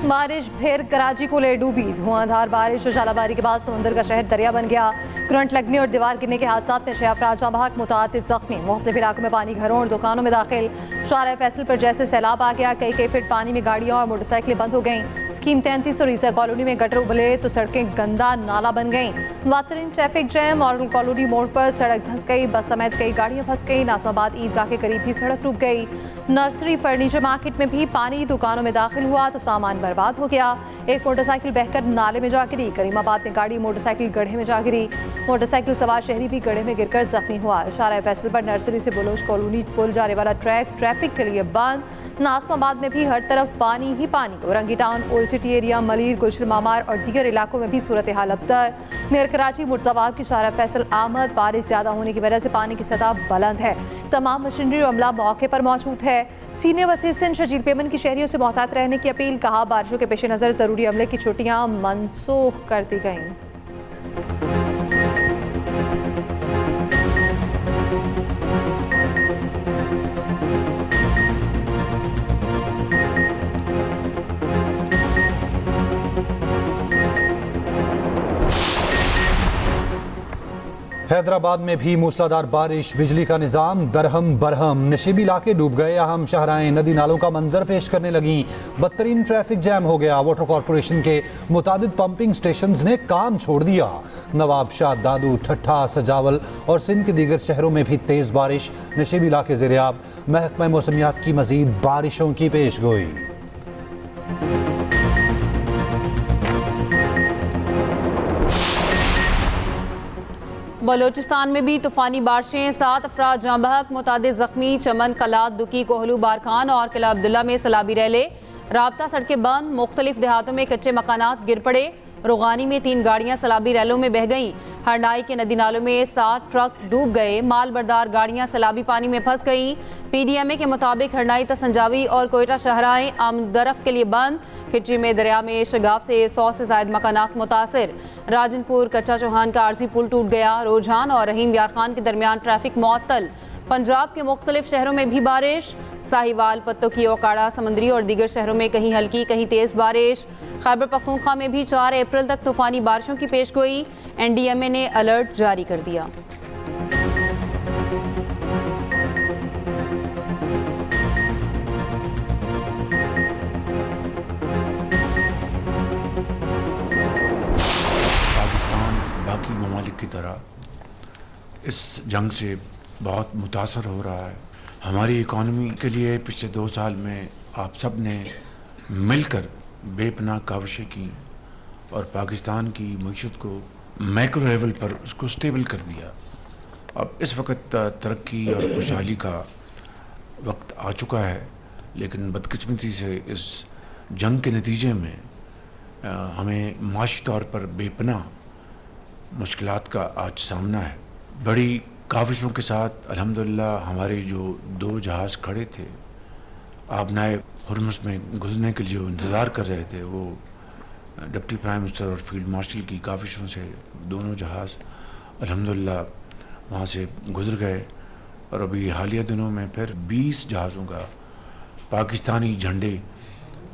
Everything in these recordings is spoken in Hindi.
बारिश फिर कराची को ले डूबी। धुआंधार बारिश और झालाबारी के बाद समंदर का शहर दरिया बन गया। करंट लगने और दीवार गिरने के हादसा में 6 अफराद जहाँ बहक, मुतअद्दिद जख्मी। मुख्तलिफ इलाकों में पानी घरों और दुकानों में दाखिल। शारा फैसल पर जैसे सैलाब आ गया। कई फीट पानी में गाड़ियाँ और मोटरसाइकिलें बंद हो गईं। स्कीम 33 और ईसा कॉलोनी में गटर उबले तो सड़कें गंदा नाला बन गईं। वातरीन ट्रैफिक जैम। मॉडल कॉलोनी मोड़ पर सड़क धंस गई। बस समेत कई गाड़ियाँ फंस गई। नाजमाबाद ईदगाह के करीब भी सड़क डूब गई। नर्सरी फर्नीचर मार्केट में भी पानी दुकानों में दाखिल हुआ तो सामान बर्बाद हो गया। एक मोटरसाइकिल बहकर नाले में जा गिरी। करीमाबाद में गाड़ी मोटरसाइकिल गड्ढे में जा गिरी। मोटरसाइकिल सवार शहरी भी गड्ढे में गिरकर जख्मी हुआ। शारा फैसल पर नर्सरी से बुलोच कॉलोनी पुल जाने वाला ट्रैफिक के लिए बंद। नाजमाबाद में भी हर तरफ पानी ही पानी। Orangi town, old city area, Malir, Gulshan Maymar और दीगर इलाकों में भी सूरत हाल अबतर। नियर कराची मुर्तज़ाबाद की शारा फैसल आमद। बारिश ज्यादा होने की वजह से पानी की सतह बुलंद है। तमाम मशीनरी और अमला मौके पर मौजूद है। सीनियर वसीर सिंध शजील पेमन की शहरियों से मोहतात रहने की अपील। कहा बारिशों के पेश नज़र जरूरी अमले की छुट्टियां मनसूख कर दी गईं। हैदराबाद में भी मूसलाधार बारिश, बिजली का निज़ाम दरहम बरहम। नशीबी इलाके डूब गए। अहम शहराएं नदी नालों का मंजर पेश करने लगीं। बदतरीन ट्रैफिक जैम हो गया। वाटर कॉरपोरेशन के मुतादिद पंपिंग स्टेशंस ने काम छोड़ दिया। नवाबशाह, दादू, ठट्ठा, सजावल और सिंध के दीगर शहरों में भी तेज बारिश। नशीबी इलाके ज़ेर-ए-आब। महकमा मौसमियात की मजीद बारिशों की पेशगोई। बलोचिस्तान में भी तूफानी बारिशें। 7 अफराद जाँ बहक, मुतअद्दिद जख्मी। चमन, कलात, दुकी, कोहलू, बारखान और किला अब्दुल्ला में सैलाबी रैले। राब्ता सड़कें बंद। मुख्तलिफ देहातों में कच्चे मकानात गिर पड़े। रोगानी में 3 गाड़ियां सैलाबी रैलों में बह गईं। हरनाई के नदी नालों में 7 ट्रक डूब गए। माल बरदार गाड़ियां सैलाबी पानी में फंस गईं। PDMA के मुताबिक हरनाई, तसंजावी और कोयटा शहराएं आमदरफ के लिए बंद। खिची में दरिया में शगाफ से 100 से ज्यादा मकानात मुतासिर। राजनपुर कच्चा चौहान का आर्जी पुल टूट गया। रोजान और रहीम यार खान के दरमियान ट्रैफिक मुअत्तल। पंजाब के मुख्तलिफ शहरों में भी बारिश। साहिवाल, पत्तोकी, ओकाड़ा, समंदरी और दीगर शहरों में कहीं हल्की कहीं तेज बारिश। खैबर पख्तूनख्वा में भी 4 अप्रैल तक तूफानी बारिशों की पेशगोई। NDMA ने अलर्ट जारी कर दिया। पाकिस्तान बाकी ममालिक की तरह इस जंग से बहुत मुतासर हो रहा है। हमारी इकॉनमी के लिए पिछले 2 साल में आप सब ने मिलकर बेपनाह काविशें की और पाकिस्तान की मईशत को मैक्रो लेवल पर उसको स्टेबल कर दिया। अब इस वक्त तरक्की और खुशहाली का वक्त आ चुका है, लेकिन बदकिस्मती से इस जंग के नतीजे में हमें माशी तौर पर बेपनाह मुश्किलात का आज सामना है। बड़ी काविशों के साथ अल्हम्दुलिल्लाह हमारे जो 2 जहाज़ खड़े थे आबनाए हुर्मुज़ में घुसने के लिए इंतज़ार कर रहे थे, वो डिप्टी प्राइम मिनिस्टर और फील्ड मार्शल की काविशों से दोनों जहाज़ अल्हम्दुलिल्लाह वहाँ से गुजर गए। और अभी हालिया दिनों में फिर 20 जहाज़ों का पाकिस्तानी झंडे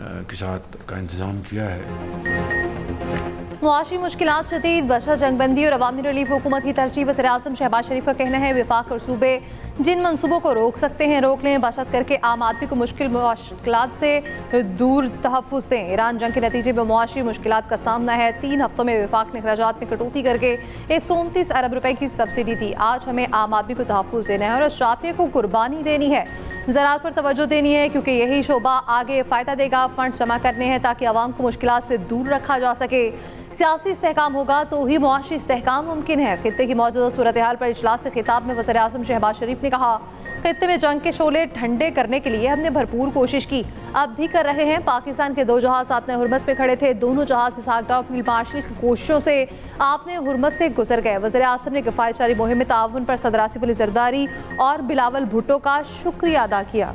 के साथ का इंतज़ाम किया है। मुआशी मुश्किलात शदीद। बशर जंगबंदी और अवामी रिलीफ हुकूमत की तरजीह। वज़ीर-ए-आज़म शहबाज शरीफ का कहना है वफाक और सूबे जिन मनसूबों को रोक सकते हैं रोक लें। बचत करके आम आदमी को मुश्किलात से दूर तहफ़्फ़ुज़ दें। ईरान जंग के नतीजे में मुआशी मुश्किलात का सामना है। 3 हफ्तों में वफाक ने अखराजात में कटौती करके 129 अरब रुपए की सब्सिडी दी। आज हमें आम आदमी को तहफ़्फ़ुज़ देना है और अशराफिया को कुर्बानी देनी है। ज़राअत पर तवज्जो देनी है क्योंकि यही शोबा आगे फ़ायदा देगा। फंड जमा करने हैं ताकि आवाम को मुश्किलात से दूर रखा जा सके। सियासी इस्तेहकाम होगा तो ही मुआशी इस्तेहकाम मुमकिन है। खित्ते की मौजूदा सूरत हाल पर इजलास से खिताब में वज़ीर-ए-आज़म शहबाज शरीफ ने कहा, खित्ते में जंग के शोले ठंडे करने के लिए हमने भरपूर कोशिश की, अब भी कर रहे हैं। पाकिस्तान के 2 जहाज़ आपने हुर्मस में खड़े थे। दोनों जहाज़ इसहाक और फील्ड मार्शल की कोशिशों से आपने हुर्मस से गुजर गए। वज़ीर-ए-आज़म ने किफ़ायत जारी मुहिम में ताउन पर सदर आसिफ अली जरदारी और बिलावल भुट्टो का शुक्रिया अदा किया।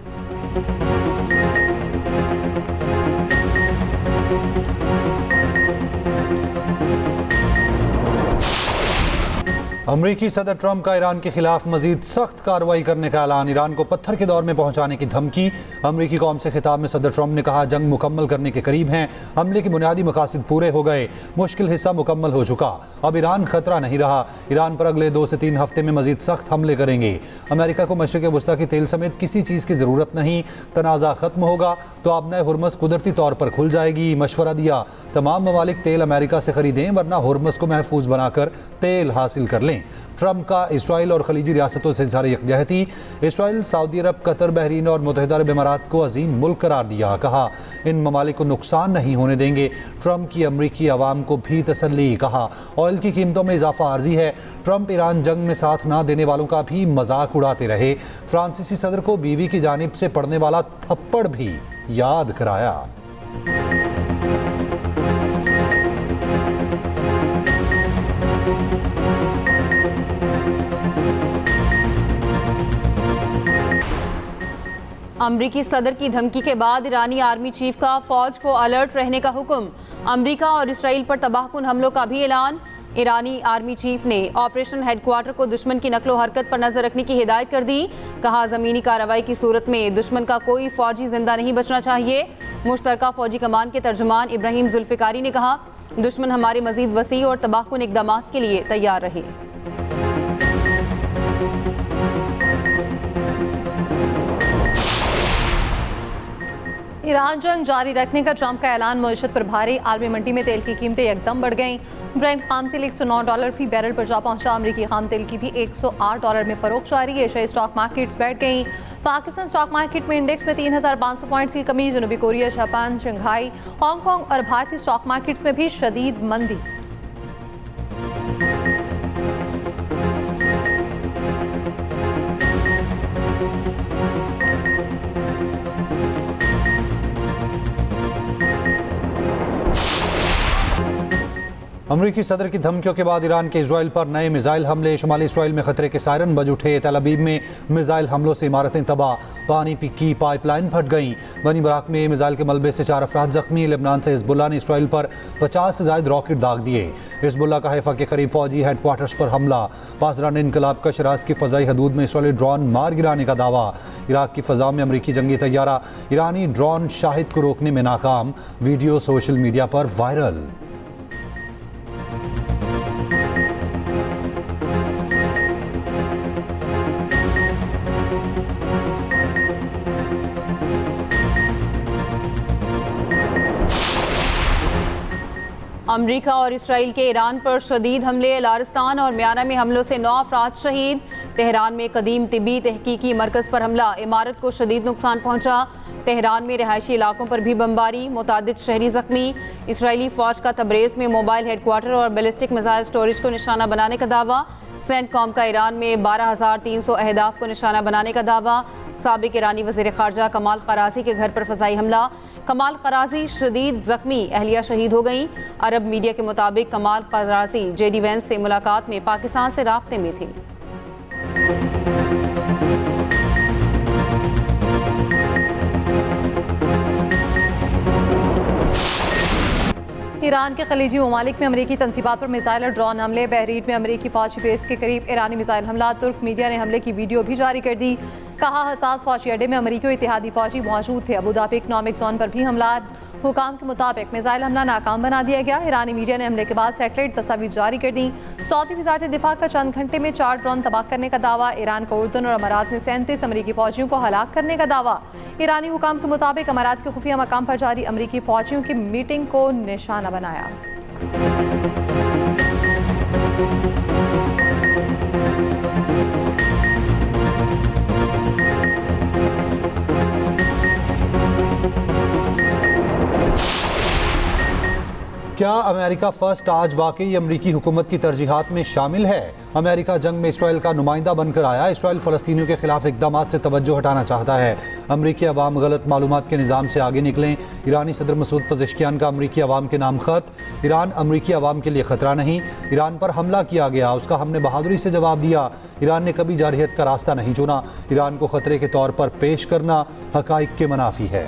अमरीकी सदर ट्रंप का ईरान के खिलाफ मजीद सख्त कार्रवाई करने का ऐलान। ईरान को पत्थर के दौर में पहुंचाने की धमकी। अमरीकी कौम से खिताब में सदर ट्रंप ने कहा, जंग मुकम्मल करने के करीब हैं, हमले के बुनियादी मकासद पूरे हो गए, मुश्किल हिस्सा मुकम्मल हो चुका, अब ईरान खतरा नहीं रहा। ईरान पर अगले 2 से 3 हफ्ते में मजीद सख्त हमले करेंगे। अमेरिका को मशरिक़ वस्ता की तेल समेत किसी चीज़ की ज़रूरत नहीं, तनाज़ा खत्म होगा तो आबनाए हुर्मस कुदरती तौर पर खुल जाएगी। मशवरा दिया, तमाम ममालिक तेल अमेरिका से खरीदें वरना हुर्मस को महफूज बनाकर तेल हासिल कर लें। ट्रंप का इसराइल और खलीजी रियासतों से इज़हार यकजहती। इसराइल, सऊदी अरब, कतर, बहरीन और मुत्तहिदा अरब इमारात को अजीम मुल्क करार दिया। कहा, इन ममालिक को नुकसान नहीं होने देंगे। ट्रंप की अमरीकी अवाम को भी तसल्ली। कहा, ऑयल की कीमतों में इजाफा आर्जी है। ट्रंप ईरान जंग में साथ ना देने वालों का भी मजाक उड़ाते रहे। फ्रांसीसी सदर को बीवी की जानिब से पड़ने वाला थप्पड़ भी याद कराया। अमरीकी सदर की धमकी के बाद ईरानी आर्मी चीफ का फौज को अलर्ट रहने का हुक्म। अमरीका और इसराइल पर तबाहकुन हमलों का भी ऐलान। ईरानी आर्मी चीफ ने ऑपरेशन हेडक्वार्टर को दुश्मन की नकलो हरकत पर नजर रखने की हिदायत कर दी। कहा, जमीनी कार्रवाई की सूरत में दुश्मन का कोई फौजी जिंदा नहीं बचना चाहिए। मुश्तरका फौजी कमान के तर्जुमान इब्राहिम जुल्फिकारी ने कहा, दुश्मन हमारे मजीद वसी और तबाहकुन इकदाम के लिए तैयार रहे। ईरान जंग जारी रखने का ट्रंप का ऐलान। मईशत पर भारी। आलमी मंडी में तेल की कीमतें एकदम बढ़ गईं। ब्रेंट खाम तेल $109 फी बैरल पर जा पहुंचा। अमरीकी खाम तेल की भी $108 में फरोख्त जारी। एशियाई स्टॉक मार्केट्स बैठ गईं। पाकिस्तान स्टॉक मार्केट में इंडेक्स में 3,500 पॉइंट्स की कमी। जनूबी कोरिया, जापान, शंघाई, हांगकांग और भारतीय स्टॉक मार्केट्स में भी शदीद मंदी। अमरीकी सदर की धमकियों के बाद ईरान के इजराइल पर नए मिसाइल हमले। शुमाली इसराइल में खतरे के सायरन बज उठे। तल अबीब में मिसाइल हमलों से इमारतें तबाह, पानी की पाइपलाइन फट गईं। बनी बराक में मिसाइल के मलबे से 4 अफराद जख्मी। लेबनान से हिजबुल्लाह ने इसराइल पर 50 से ज़ायद रॉकेट दाग दिए। हिजबुल्लाह का हैफा के करीब फौजी हेडक्वार्टर्स पर हमला। पासदान इनकलाब का शराज की फ़ज़ाई हदूद में इसराइली ड्रोन मार गिराने का दावा। इराक की फ़ज़ा में अमरीकी जंगी तैयारा। ईरानी ड्रोन शाहिद को रोकने में नाकाम। वीडियो सोशल मीडिया पर वायरल। अमरीका और इसराइल के ईरान पर शदीद हमले। लारिस्तान और म्याना में हमलों से 9 अफराद शहीद। तेहरान में कदीम तिबी तहकीकी मरकज़ पर हमला, इमारत को शदीद नुकसान पहुंचा। तेहरान में रिहायशी इलाकों पर भी बमबारी, मुतादिद शहरी जख्मी। इसराइली फ़ौज का तब्रेज़ में मोबाइल हेडक्वार्टर और बैलिस्टिक मिसाइल स्टोरेज को निशाना बनाने का दावा। सेंटकॉम का ईरान में 12,300 अहदाफ को निशाना बनाने का दावा। साबिक ईरानी वज़ीर ख़ारजा कमाल क़राज़ी के घर पर फ़ज़ाई हमला। कमाल क़राज़ी शदीद ज़ख्मी, अहलिया शहीद हो गई। अरब मीडिया के मुताबिक कमाल क़राज़ी JD वैंस से मुलाकात में पाकिस्तान से राब्ते में थी। ईरान के खलीजी ममालिक में अमरीकी तंसीबात पर मिसाइल और ड्रोन हमले। बहरीन में अमरीकी फौजी बेस के करीब ईरानी मिसाइल हमला। तुर्क मीडिया ने हमले की वीडियो भी जारी कर दी। कहा, हसास फौजी अड्डे में अमरीकी और इत्तेहादी फौजी मौजूद थे। अबूधाबी इकनॉमिक जोन पर भी हमला। हुकाम के मुताबिक मिसाइल हमला नाकाम बना दिया गया। ईरानी मीडिया ने हमले के बाद सैटेलाइट तस्वीर जारी कर दी। सऊदी वज़ारत दिफा का चंद घंटे में 4 ड्रोन तबाह करने का दावा। ईरान का उर्दन और अमारात ने 37 अमरीकी फौजियों को हलाक करने का दावा। ईरानी हुकाम के मुताबिक अमारात के खुफिया मकाम पर जारी अमरीकी फौजियों की मीटिंग को निशाना बनाया। क्या अमेरिका फर्स्ट आज वाकई अमरीकी हुकूमत की तरजीहात में शामिल है? अमेरिका जंग में इसराइल का नुमाइंदा बनकर आया। इसराइल फ़लस्तीनियों के खिलाफ इक़दामात से तवज्जो हटाना चाहता है। अमरीकी अवाम गलत मालूमात के निज़ाम से आगे निकलें। ईरानी सदर मसूद पज़ेश्कियान का अमरीकी अवाम के नाम ख़त। ईरान अमरीकी अवाम के लिए ख़तरा नहीं। ईरान पर हमला किया गया, उसका हमने बहादुरी से जवाब दिया। ईरान ने कभी जारहियत का रास्ता नहीं चुना। ईरान को ख़तरे के तौर पर पेश करना हक़ाइक़ के मनाफी है।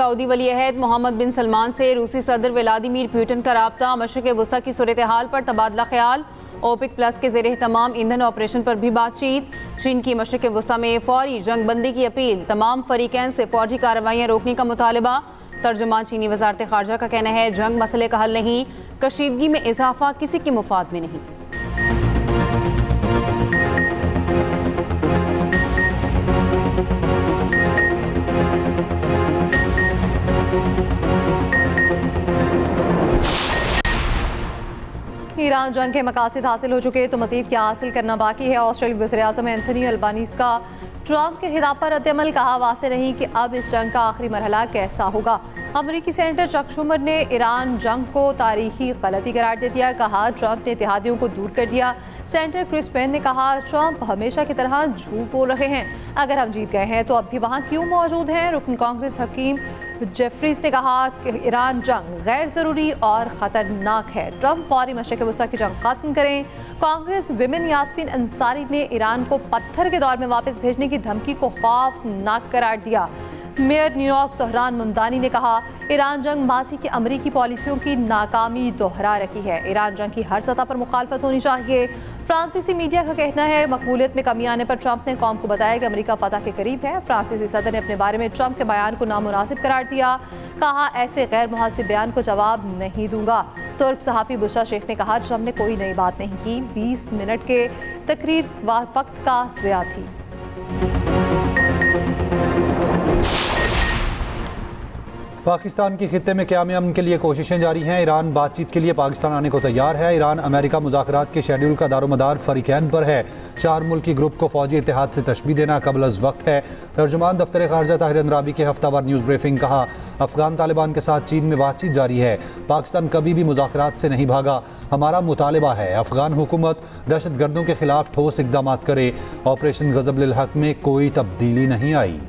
सऊदी वली अहद मोहम्मद बिन सलमान से रूसी सदर व्लादिमीर पुतिन का राब्ता, मशरिक़ वुस्ता की सूरत हाल पर तबादला ख्याल, ओपेक प्लस के ज़ेर तमाम ईंधन ऑपरेशन पर भी बातचीत, चीन की मशरिक़ वुस्ता में फौरी जंग बंदी की अपील, तमाम फरीकैन से फौजी कार्रवाइयाँ रोकने का मुतालबा। तर्जुमान चीनी वजारत ख़ारजा का कहना है जंग मसले का हल नहीं, कशीदगी में इजाफा किसी के मुफाद में नहीं। ईरान जंग के मकासद हासिल हो चुके तो मज़ीद क्या हासिल करना बाकी है। ऑस्ट्रेलियाई वज़ीर-ए-आज़म एंथनी अल्बानीज़ का ट्रंप के खिताब पर रद्द-ए-अमल, कहा वाज़ेह नहीं कि अब इस जंग का आखिरी मरहला कैसा होगा। अमरीकी सेनेटर चक शूमर ने ईरान जंग को तारीखी गलती करार दे दिया, कहा ट्रंप ने इत्तेहादियों को दूर कर दिया। सेनेटर क्रिस पेन ने कहा ट्रंप हमेशा की तरह झूठ बोल रहे हैं, अगर हम जीत गए हैं तो अब भी वहाँ क्यों मौजूद हैं। रुकन कांग्रेस हकीम जेफरीज ने कहा कि ईरान जंग गैर ज़रूरी और ख़तरनाक है, ट्रंप फौरी मशरिक़ वुस्ता की जंग ख़त्म करें। कांग्रेस विमेन यास्मीन अंसारी ने ईरान को पत्थर के दौर में वापस भेजने की धमकी को खौफनाक करार दिया। मेयर न्यूयॉर्क सोहरान मुमदानी ने कहा ईरान जंग माजी की अमरीकी पॉलिसियों की नाकामी दोहरा रखी है, ईरान जंग की हर सतह पर मुखालफत होनी चाहिए। फ्रांसीसी मीडिया का कहना है मकबूलियत में कमी आने पर ट्रंप ने कौम को बताया कि अमेरिका फतह के करीब है। फ्रांसीसी सदर ने अपने बारे में ट्रंप के बयान को नामुनासिब करार दिया, कहा ऐसे गैर मुनासिब बयान को जवाब नहीं दूंगा। तुर्क सहाफ़ी बुशरा शेख ने कहा ट्रंप ने कोई नई बात नहीं की, 20 मिनट के तकरीर वक्त का ज़िया थी। पाकिस्तान की खित्ते में क़याम अमन के लिए कोशिशें जारी हैं। ईरान बातचीत के लिए पाकिस्तान आने को तैयार है। ईरान अमेरिका मुज़ाकरात के शेड्यूल का दारोमदार फरीकैन पर है। 4 मुल्की ग्रुप को फौजी इत्तेहाद से तशबीह देना कबल अज़ वक्त है। तर्जुमान दफ्तर ख़ारजा ताहिर अंद्राबी के हफ्तावार न्यूज़ ब्रीफिंग, कहा अफ़गान तालिबान के साथ चीन में बातचीत जारी है। पाकिस्तान कभी भी मुज़ाकरात से नहीं भागा। हमारा मुतालबा है अफ़गान हुकूमत दहशत गर्दों के खिलाफ ठोस इक़दाम करे। ऑपरेशन ग़ज़ब-उल हक़ में कोई तब्दीली नहीं आई।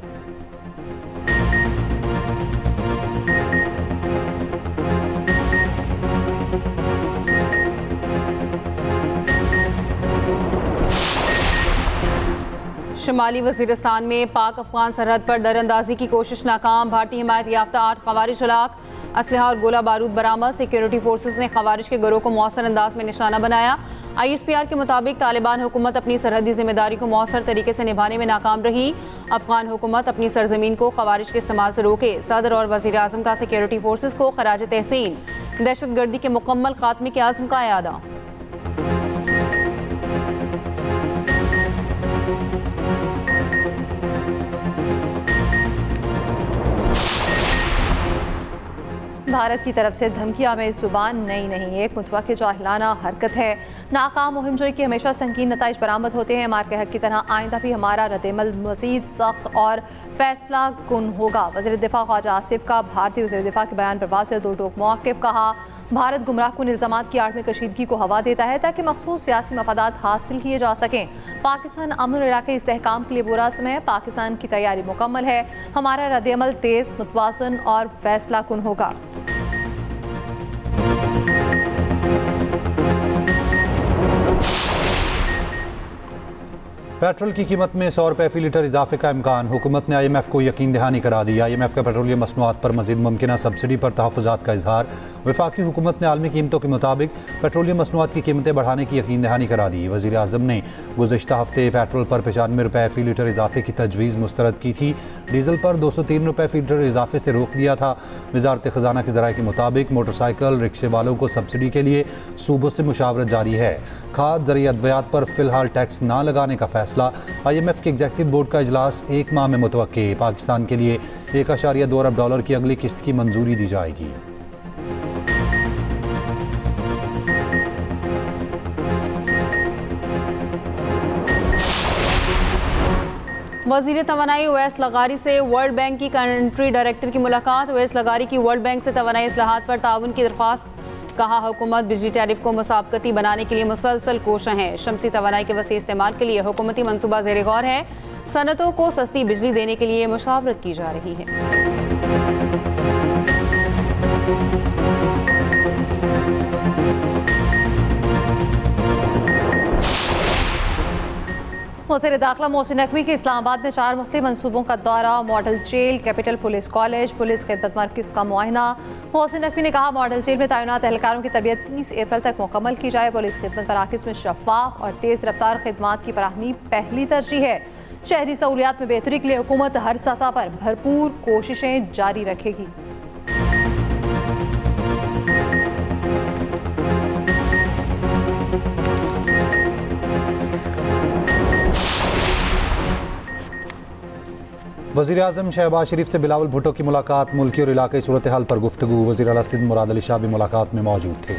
शुमाली वज़ीरिस्तान में पाक अफगान सरहद पर दरअंदाजी की कोशिश नाकाम, भारतीय हिमायत याफ्ता 8 ख़वारिज हलाक, असलहा और गोला बारूद बरामद। सिक्योरिटी फोर्सेस ने ख़वारिज के गिरोह को मौसर अंदाज में निशाना बनाया। ISPR के मुताबिक तालिबान हुकूमत अपनी सरहदी जिम्मेदारी को मौसर तरीके से निभाने में नाकाम रही। अफगान हुकूमत अपनी सरजमीन को ख़वारिज के इस्तेमाल से रोके। सदर और वज़ीर-ए-आज़म का सिक्योरिटी फोर्सेस को खराज तहसीन, दहशत गर्दी के मुकम्मल खात्मे के आज़म का यादा। भारत की तरफ से धमकियां में जुबान नई नहीं, एक मुतवक्किल जाहिलाना हरकत है। नाकाम मुहिमजोई की हमेशा संगीन नताइज बरामद होते हैं। मार के हक की तरह आइंदा भी हमारा रद्द-ए-अमल मज़ीद सख्त और फैसला कुन होगा। वज़ीर दिफा ख्वाजा आसिफ का भारतीय वज़ीर दिफा के बयान पर वाज़ेह दो टोक मौक़िफ़, कहा भारत गुमराहकुन इल्ज़ामात की आड़ में कशीदगी को हवा देता है ताकि मखसूस सियासी मफादात हासिल किए जा सकें। पाकिस्तान अमन और इलाक़ाई इस्तेहकाम के लिए पुरअज़्म है। पाकिस्तान की तैयारी मुकम्मल है। हमारा रद्द-ए-अमल तेज़, मुतवाज़न और फैसला कुन होगा। पेट्रोल की कीमत में 100 रुपये फ़ी लीटर इजाफे का इम्कान, हुकूमत ने IMF को यकीन दहानी करा दी। IMF का पेट्रोलियम मसनूआत पर मज़ीद मुमकिन सब्सिडी पर तहफ़्फ़ुज़ात का इजहार। वफाकी हुकूमत ने आलमी कीमतों के मुताबिक पेट्रोलियम मसनूआत की कीमतें बढ़ाने की यकीन दहानी करा दी। वज़ीर आज़म ने गुज़श्ता हफ्ते पेट्रोल पर 95 रुपये फ़ी लीटर इजाफे की तजवीज़ मुस्तरद की थी। डीज़ल पर 203 रुपये फ़ी लीटर इजाफे से रोक दिया था। वज़ारत ख़ज़ाना के ज़राए के मुताबिक मोटरसाइकिल रिक्शे वालों को सब्सिडी के लिए सूबों से मुशावरत जारी है। खाद ज़रिए अद्वियात पर फ़िलहाल टैक्स ना लगाने का फ़ैसला। IMF के एग्जीक्यूटिव बोर्ड का इजलास 1 माह में मुतवक्के। पाकिस्तान के लिए $1.2 अरब की अगली किस्त की मंजूरी दी जाएगी। वज़ीर तवानाई ओवैस लगारी से वर्ल्ड बैंक की कंट्री डायरेक्टर की मुलाकात। ओवैस लगारी की वर्ल्ड बैंक से तवानाई इस्लाहात पर ताउन की दरख्वास्त। कहा हुकूमत बिजली टैरिफ को मुसाबकती बनाने के लिए मुसलसल कोशिश है। शमसी तवानाई के वसी इस्तेमाल के लिए हुकूमती मनसूबा ज़ेर गौर है। सनतों को सस्ती बिजली देने के लिए मुशावरत की जा रही है। वज़ीर दाखिला मोहसिन नकवी के इस्लामाबाद में 4 मुख्तलिफ मनसूबों का दौरा, model jail, capital police college, police खिदमत मरकज़ का मुआयना। मोहसिन नकवी ने कहा मॉडल जेल में तैनात एहलकारों की तरबियत 30 अप्रैल तक मुकम्मल की जाए। पुलिस खिदमत मराकज़ में शफाफ और तेज़ रफ्तार खिदमात की फराहमी पहली तरजीह है। शहरी सहूलियात में बेहतरी के लिए हुकूमत हर सतह पर भरपूर कोशिशें जारी रखेगी। वज़ीर आज़म शहबाज शरीफ से बिलावल भुट्टो की मुलाकात, मुल्की और इलाके सूरत हाल पर गुफ्तगू। वज़ीर आला सिंध मुराद अली शाह भी मुलाकात में मौजूद थे।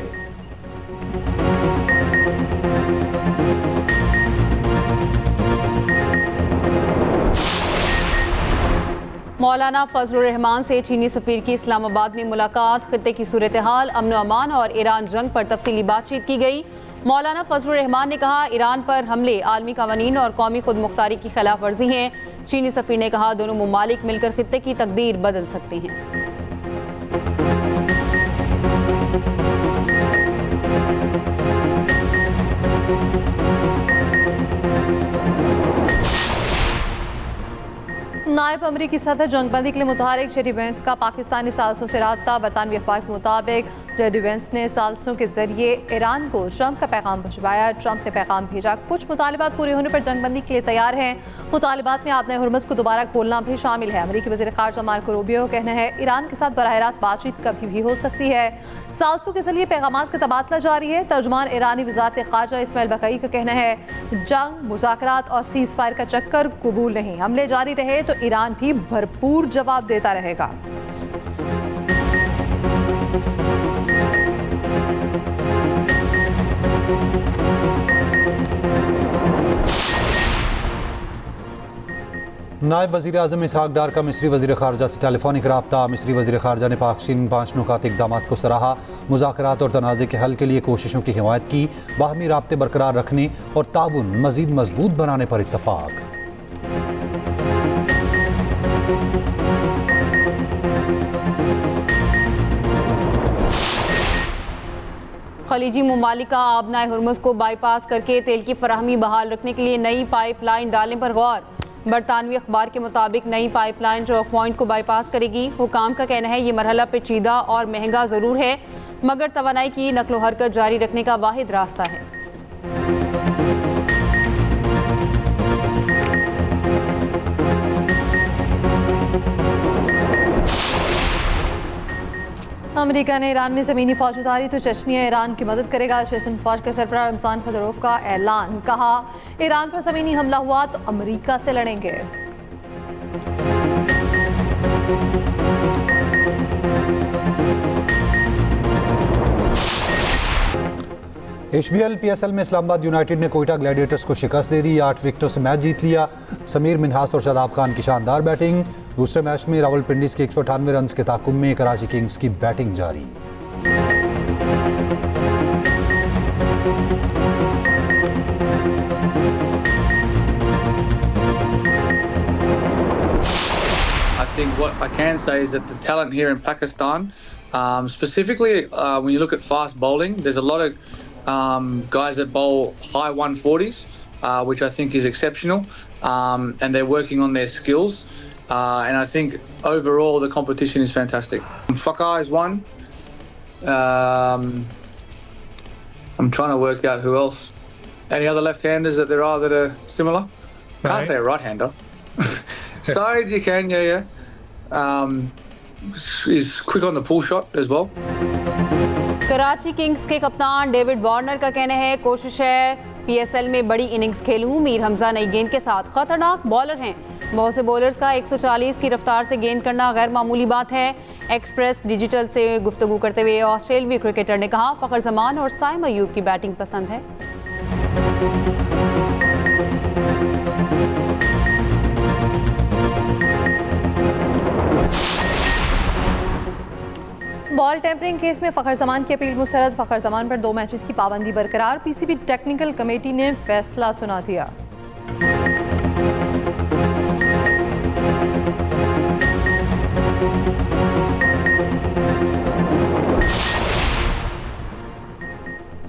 मौलाना फजलुर रहमान से चीनी सफीर की इस्लामाबाद में मुलाकात, खित्ते की सूरत हाल, अमन अमान और ईरान जंग पर तफसीली बातचीत की गई। मौलाना फजलुर रहमान ने कहा ईरान पर हमले आलमी कवानीन और कौमी खुद मुख्तारी की खिलाफ वर्जी हैं। चीनी सफीर ने कहा दोनों मुमालिक मिलकर खित्ते की तकदीर बदल सकते हैं। नायब अमरीकी सदर जंगबंदी के लिए मुतहरिक जेडी वेंस का पाकिस्तानी सालसों से रब्ता। बरतानवी अखबार के मुताबिक जेडी वेंस ने सालसों के जरिए ईरान को ट्रंप का पैगाम भिजवाया। ट्रंप ने पैगाम भेजा कुछ मुतालिबात पूरे होने पर जंगबंदी के लिए तैयार हैं। मुतालिबात में आपने हुर्मुज़ को दोबारा खोलना भी शामिल है। अमरीकी वज़ीर ख़ारजा मार्को रूबियो का कहना है ईरान के साथ बराह रास्त बातचीत कभी भी हो सकती है। सालसों के जरिए पैगामात का तबादला जारी है। तर्जुमान ईरानी वज़ारत ख़ारजा इस्माइल बक़ई का कहना है जंग, मुज़ाकरात और सीज़ फायर का चक्कर कबूल नहीं। हमले जारी रहे तो ईरान भी भरपूर जवाब देता रहेगा। नायब वज़ीर आज़म इसहाक डार का मिस्री वज़ीर ख़ारजा से टेलीफोनिक रब्ता। मिस्री वज़ीर ख़ारजा ने पाक चीन 5 नुकात इक़दाम को सराहा। मुज़ाकरात और तनाज़े के हल के लिए कोशिशों की हिमायत की। बाहमी राब्ते बरकरार रखने और ताउन मज़ीद मजबूत बनाने पर इत्तफ़ाक़। खलीजी मुमालिका आबनाए हुर्मुज़ को बाईपास करके तेल की फराहमी बहाल रखने के लिए नई पाइपलाइन डालने पर गौर। बरतानवी अखबार के मुताबिक नई पाइपलाइन रॉक पॉइंट को बाईपास करेगी। हुकाम का कहना है ये मरहला पेचीदा और महंगा ज़रूर है मगर तवानाई की नकलो हरकत जारी रखने का वाहिद रास्ता है। अमेरिका ने ईरान में ज़मीनी फौज उतारी तो चेचनिया ईरान की मदद करेगा। चेचन फौज के सरबराह रमज़ान खदरोव का ऐलान। कहा ईरान पर ज़मीनी हमला हुआ तो अमेरिका से लड़ेंगे। HBL PSL में इस्लामाबाद यूनाइटेड ने कोयटा ग्लैडिएटर्स को शिकस्त दे दी। 8 विकेटों से मैच जीत लिया। समीर मिन्हास और शादाब खान की शानदार बैटिंग। दूसरे मैच में रावलपिंडीज के 198 रन के ताकुम में कराची किंग्स की बैटिंग जारी। I think what I can say is that the talent here in Pakistan, specifically when you look at fast bowling, there's a lot of guys that bowl high 140s, which I think is exceptional, and they're working on their skills. And I think overall the competition is fantastic. Fakar is one. I'm trying to work out who else. Any other left-handers that there are that are similar? Can't say a right-hander. Saeed, you can, yeah. He's quick on the pull shot as well. Karachi Kings के कप्तान डेविड वार्नर का कहना है कोशिश है PSL में बड़ी इनिंग्स खेलूं। मीर हमजा नई गेंद के साथ खतरनाक बॉलर हैं। बहुत से बॉलर्स का 140 की रफ्तार से गेंद करना गैर मामूली बात है। एक्सप्रेस डिजिटल से गुफ्तगू करते हुए ऑस्ट्रेलियाई क्रिकेटर ने कहा फ़खर जमान और साइम अयूब की बैटिंग पसंद है। बॉल टेम्परिंग केस में फ़खर जमान की अपील मुस्तरद। फ़खर जमान पर 2 मैचेस की पाबंदी बरकरार। PCB टेक्निकल कमेटी ने फैसला सुना दिया।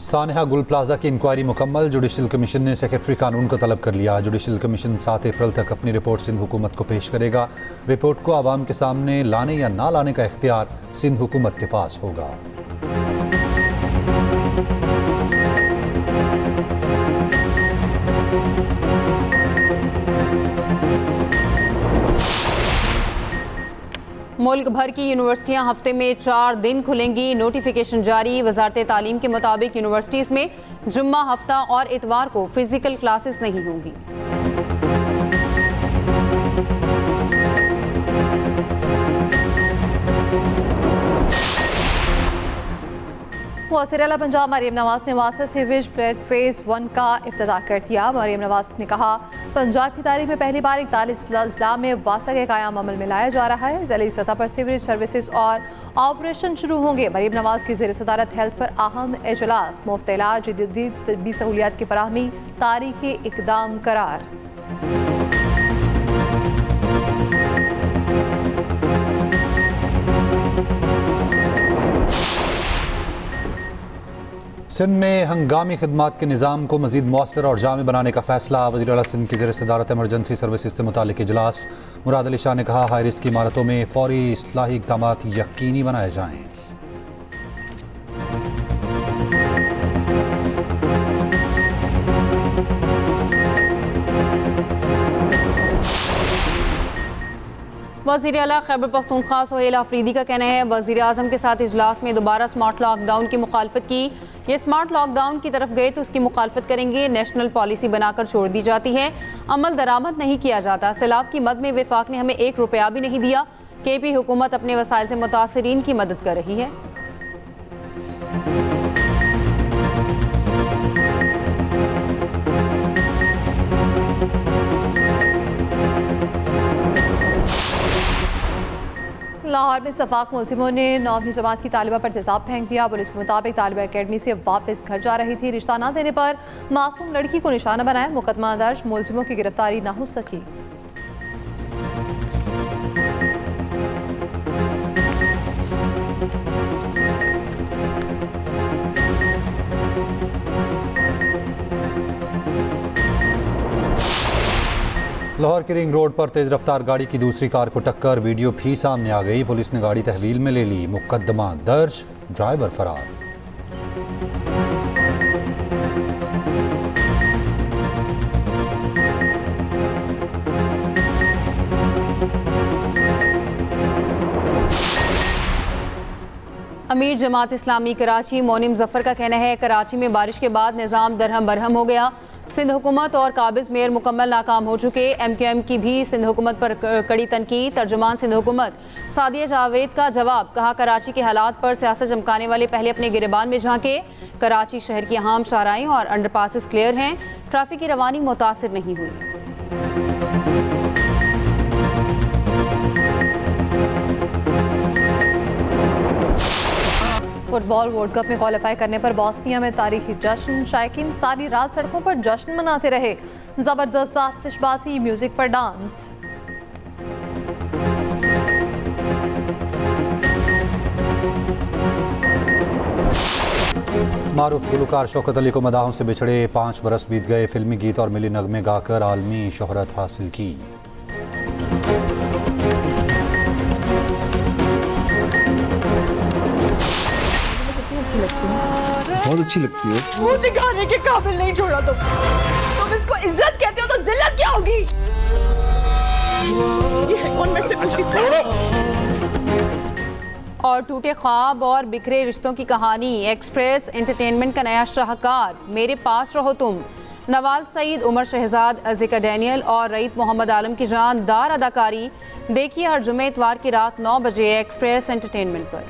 सानहा गुल प्लाजा की इंक्वायरी मुकम्मल। जुडिशल कमीशन ने सेक्रेटरी कानून को तलब कर लिया। जुडिशल कमीशन 7 अप्रैल तक अपनी रिपोर्ट सिंध हुकूमत को पेश करेगा। रिपोर्ट को आवाम के सामने लाने या ना लाने का इख्तियार सिंध हुकूमत के पास होगा। मुल्क भर की यूनिवर्सिटियां हफ्ते में 4 दिन खुलेंगी। नोटिफिकेशन जारी। वजारत तालीम के मुताबिक यूनिवर्सिटीज़ में जुम्मा, हफ्ता और इतवार को फिजिकल क्लासेस नहीं होंगी। वज़ीर आला पंजाब मरीम नवाज ने वासा सीवरेज प्लांट फेज़ 1 का इफ्तिताह कर दिया। मरीम नवाज ने कहा, पंजाब की तारीख में पहली बार 41 अजला में वासा के क़याम अमल में लाया जा रहा है। ज़िली सतह पर सीवरेज सर्विसेज और ऑपरेशन शुरू होंगे। मरीम नवाज की ज़ेर सदारत हेल्थ पर अहम इजलास। मुफ्त इलाज, जदीद तबी सहूलियात की फराहमी तारीखी इकदाम करार। सिंध में हंगामी खदमात के निज़ाम को मज़ीद मौसर और जामे बनाने का फैसला। वज़ीर आला सिंध की ज़ेर सदारत एमरजेंसी सर्विसेज से मुतालिक इजलास। मुराद अली शाह ने कहा, हाई रिस्क इमारतों में फौरी इस्लाही इक़दामात यकीनी बनाए जाएँ। वज़ीर आला खैबर पख्तूनख्वा सोहेल आफरीदी का कहना है, वज़ीर आज़म के साथ इजलास में दोबारा स्मार्ट लॉकडाउन की मुखालफत की। ये स्मार्ट लॉकडाउन की तरफ गए तो उसकी मुखालफत करेंगे। नेशनल पॉलिसी बनाकर छोड़ दी जाती है, अमल दरामद नहीं किया जाता। सैलाब की मद में वफाक ने हमें 1 रुपया भी नहीं दिया। KP हुकूमत अपने वसाइल से मुतासरीन की मदद कर रही है। लाहौर में सफाक मुलजिमों ने 9वीं जमात की तालिबा पर तेजाब फेंक दिया। पुलिस के मुताबिक तालिबा एकेडमी से वापस घर जा रही थी। रिश्ता न देने पर मासूम लड़की को निशाना बनाया। मुकदमा दर्ज, मुलजिमों की गिरफ्तारी न हो सकी। लाहौर की रिंग रोड पर तेज रफ्तार गाड़ी की दूसरी कार को टक्कर। वीडियो भी सामने आ गई। पुलिस ने गाड़ी तहवील में ले ली। मुकदमा दर्ज, ड्राइवर फरार। अमीर जमात इस्लामी कराची मोनिम जफर का कहना है, कराची में बारिश के बाद निज़ाम दरहम बरहम हो गया। सिंध हुकूमत और काबिज मेयर मुकम्मल नाकाम हो चुके। MQM की भी सिंध हुकूमत पर कड़ी तनकीद। तर्जुमान सिंध हुकूमत सादिया जावेद का जवाब, कहा, कराची के हालात पर सियासत चमकाने वाले पहले अपने गिरबान में झांके। कराची शहर की अहम शाहराहें और अंडरपासेस क्लियर हैं। ट्रैफिक की रवानी मुतासिर नहीं हुई। फुटबॉल वर्ल्ड कप में क्वालिफाई करने पर बॉस्निया में तारीखी जश्न। शायकीन सारी रात सड़कों पर जश्न मनाते रहे। जबरदस्त आतिशबाजी, म्यूजिक पर डांस। मारूफ गुलकार शौकत अली को मदाहों से बिछड़े 5 बरस बीत गए। फिल्मी गीत और मिली नगमे गाकर आलमी शोहरत हासिल की। बहुत अच्छी लगती है। मुंह दिखाने के काबिल नहीं छोड़ा तुम इसको इज्जत कहते हो तो जिल्लत क्या होगी? ये है कौन? मैं से और टूटे ख्वाब और बिखरे रिश्तों की कहानी। एक्सप्रेस एंटरटेनमेंट का नया शाहकार, मेरे पास रहो तुम। नवाज सईद, उमर शहजाद, अज़िका डैनियल और रईत मोहम्मद आलम की जानदार अदाकारी। देखिए हर जुमे इतवार की रात 9 बजे एक्सप्रेस एंटरटेनमेंट पर।